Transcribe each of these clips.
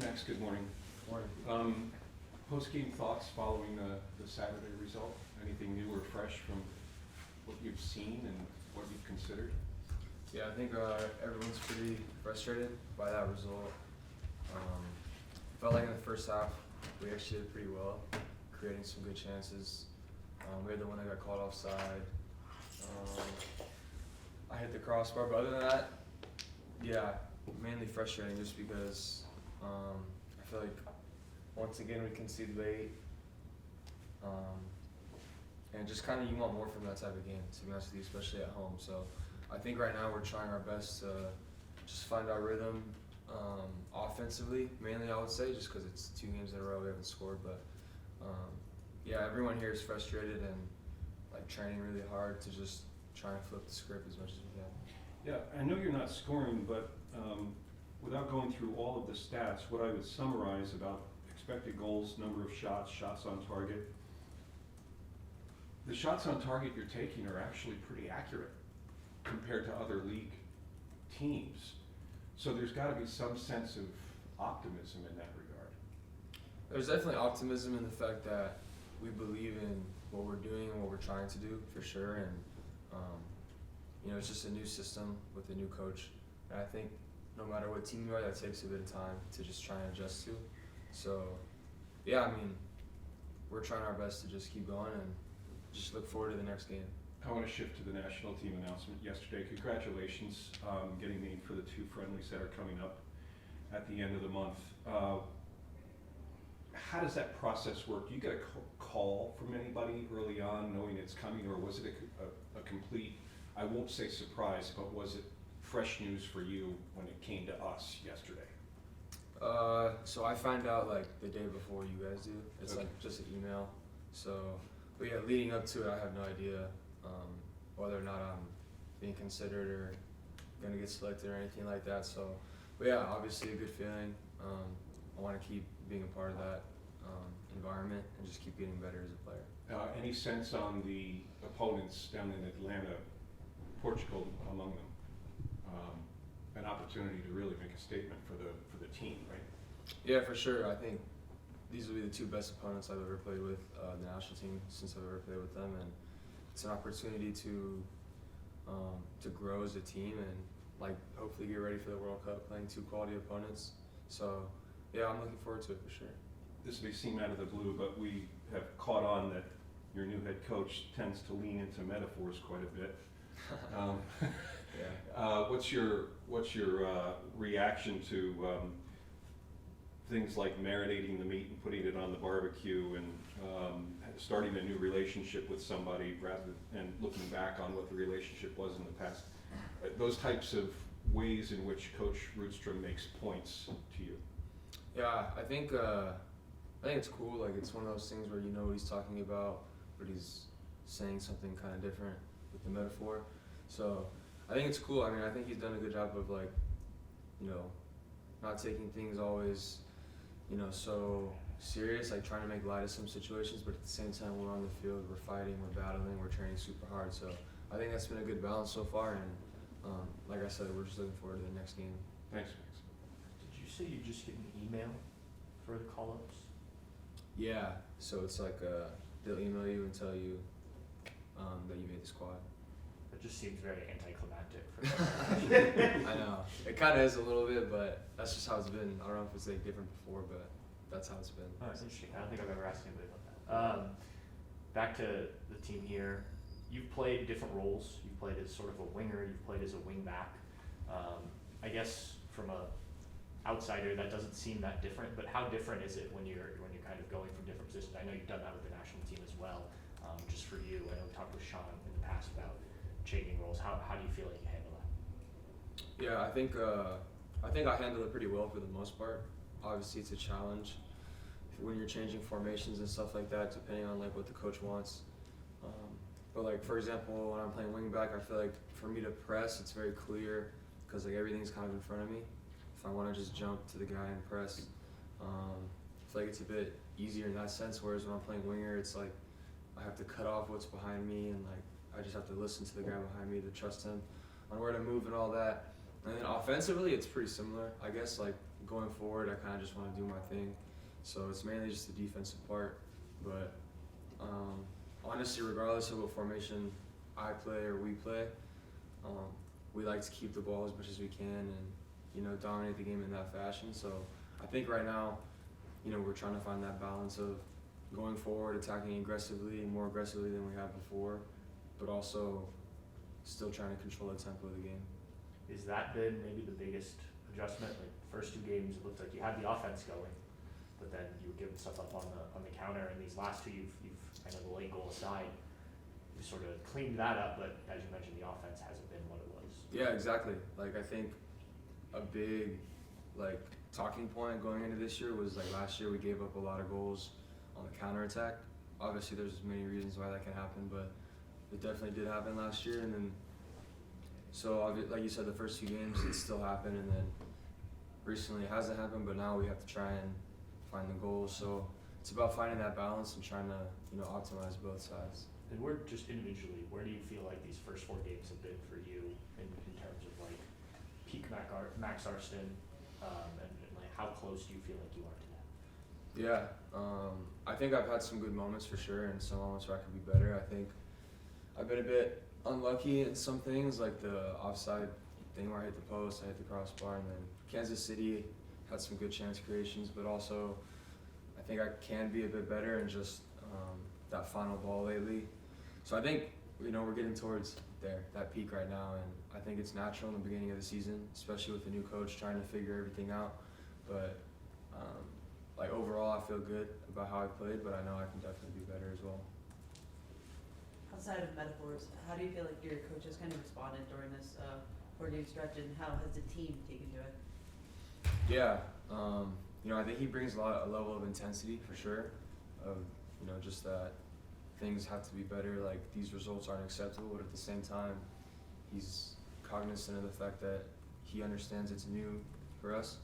Thanks, good morning. Morning. Post-game thoughts following the Saturday result? Anything new or fresh from what you've seen and what you've considered? Yeah, I think everyone's pretty frustrated by that result. Felt like in the first half, we actually did pretty well, creating some good chances. We had the one that got called offside. I hit the crossbar, but other than that, yeah, mainly frustrating just because I feel like once again we conceded late. And just kind of you want more from that type of game, to be honest with you, especially at home. So I think right now we're trying our best to just find our rhythm offensively, mainly I would say, just because it's 2 games in a row we haven't scored. But yeah, everyone here is frustrated and like training really hard to just try and flip the script as much as we can. Yeah, I know you're not scoring, but without going through all of the stats, what I would summarize about expected goals, number of shots, shots on target, the shots on target you're taking are actually pretty accurate compared to other league teams. So there's got to be some sense of optimism in that regard. There's definitely optimism in the fact that we believe in what we're doing and what we're trying to do for sure. And you know, it's just a new system with a new coach. And I think no matter what team you are, that takes a bit of time to just try and adjust to. So yeah, I mean, we're trying our best to just keep going and just look forward to the next game. I want to shift to the national team announcement yesterday. Congratulations getting named for the 2 friendlies that are coming up at the end of the month. How does that process work? Do you get a call from anybody early on knowing it's coming, or was it a complete, I won't say surprise, but was it fresh news for you when it came to us yesterday? So I find out like the day before you guys do. It's Okay. like just an email. So, but yeah, leading up to it, I have no idea whether or not I'm being considered or gonna get selected or anything like that. So, but yeah, obviously a good feeling. I want to keep being a part of that environment and just keep getting better as a player. Any sense on the opponents down in Atlanta, Portugal among them? An opportunity to really make a statement for the team, right? Yeah, for sure. I think these will be the 2 best opponents I've ever played with, the national team, since I've ever played with them, and it's an opportunity to grow as a team and like hopefully get ready for the World Cup, playing 2 quality opponents. So yeah, I'm looking forward to it for sure. This may seem out of the blue, but we have caught on that your new head coach tends to lean into metaphors quite a bit. Yeah. What's your reaction to things like marinating the meat and putting it on the barbecue and starting a new relationship with somebody and looking back on what the relationship was in the past? Those types of ways in which Coach Rootstrom makes points to you. Yeah, I think it's cool. Like it's one of those things where you know what he's talking about, but he's saying something kind of different with the metaphor. So I think it's cool. I mean, I think he's done a good job of like, you know, not taking things always, you know, so serious, like trying to make light of some situations, but at the same time we're on the field, we're fighting, we're battling, we're training super hard. So I think that's been a good balance so far, and like I said, we're just looking forward to the next game. Thanks, Max. Did you say you just get an email for the call-ups? Yeah, so it's like they'll email you and tell you that you made the squad. That just seems very anticlimactic for I know. It kind of is a little bit, but that's just how it's been. I don't know if it's like different before, but that's how it's been. Oh, that's interesting. I don't think I've ever asked anybody about that. Back to the team here. You've played different roles. You've played as sort of a winger. You've played as a wing back. I guess from a outsider, that doesn't seem that different. But how different is it when you're kind of going from different positions? I know you've done that with the national team as well. Just for you, I know we talked with Sean in the past about changing roles. How do you feel like you handle that? Yeah, I think I handle it pretty well for the most part. Obviously, it's a challenge when you're changing formations and stuff like that, depending on like what the coach wants. But like for example, when I'm playing wing back, I feel like for me to press, it's very clear because like everything's kind of in front of me. If I want to just jump to the guy and press, I feel like it's a bit easier in that sense. Whereas when I'm playing winger, it's like I have to cut off what's behind me and like I just have to listen to the guy behind me to trust him on where to move and all that. And then offensively, it's pretty similar. I guess like going forward, I kind of just want to do my thing. So it's mainly just the defensive part. But honestly, regardless of what formation I play or we play, we like to keep the ball as much as we can and, you know, dominate the game in that fashion. So I think right now, you know, we're trying to find that balance of going forward, attacking aggressively, more aggressively than we have before, but also still trying to control the tempo of the game. Is that been maybe the biggest adjustment? Like first 2 games, it looked like you had the offense going, but then you were giving stuff up on the counter. And these last 2, you've kind of the late goal aside, you sort of cleaned that up. But as you mentioned, the offense hasn't been what it was. Yeah, exactly. Like I think a big like talking point going into this year was like last year we gave up a lot of goals on the counterattack. Obviously, there's many reasons why that can happen, but it definitely did happen last year. And then, so like you said, the first 2 games it still happened, and then recently it hasn't happened. But now we have to try and find the goals. So it's about finding that balance and trying to, you know, optimize both sides. And we're just individually, where do you feel like these first 4 games have been for you in terms of like peak Max Arfsten, and like how close do you feel like you are to that? Yeah, I think I've had some good moments for sure, and some moments where I could be better. I think I've been a bit unlucky in some things, like the offside thing where I hit the post, I hit the crossbar, and then Kansas City had some good chance creations, but also I think I can be a bit better in just that final ball lately. So I think, you know, we're getting towards that peak right now, and I think it's natural in the beginning of the season, especially with the new coach trying to figure everything out. But like overall, I feel good about how I played, but I know I can definitely be better as well. Outside of metaphors, how do you feel like your coach has kind of responded during this 4-game stretch, and how has the team taken to it? Yeah, you know, I think he brings a level of intensity for sure. Of, you know, just that things have to be better. Like these results aren't acceptable, but at the same time, he's cognizant of the fact that he understands it's new for us,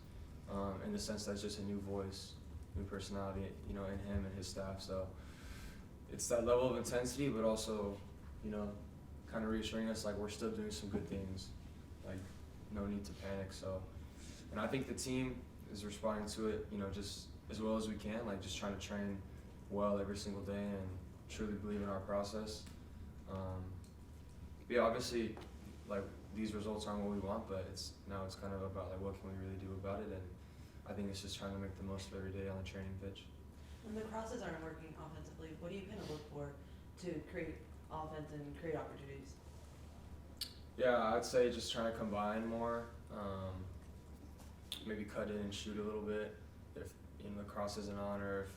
in the sense that it's just a new voice, new personality, you know, in him and his staff. So it's that level of intensity, but also, you know, kind of reassuring us like we're still doing some good things, like no need to panic. So, and I think the team is responding to it, you know, just as well as we can, like just trying to train well every single day and truly believe in our process. Yeah, obviously, like these results aren't what we want, but it's kind of about like what can we really do about it, and I think it's just trying to make the most of every day on the training pitch. When the crosses aren't working offensively, what do you kind of look for to create offense and create opportunities? Yeah, I'd say just trying to combine more, maybe cut in and shoot a little bit if, you know, the cross isn't on, or if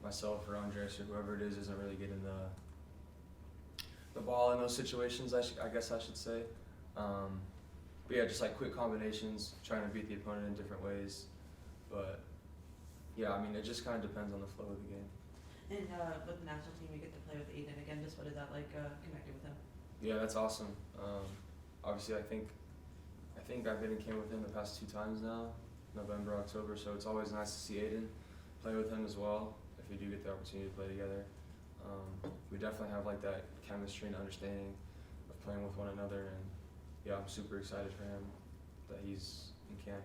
myself or Andres or whoever it is isn't really getting the ball in those situations, I guess I should say. But yeah, just like quick combinations, trying to beat the opponent in different ways. But yeah, I mean, it just kind of depends on the flow of the game. And with the national team, you get to play with Aiden again. Just what is that like connecting with him? Yeah, that's awesome. Obviously, I think I've been in camp with him the past 2 times now, November, October. So it's always nice to see Aiden, play with him as well if we do get the opportunity to play together. We definitely have like that chemistry and understanding of playing with one another, and yeah, I'm super excited for him that he's in camp.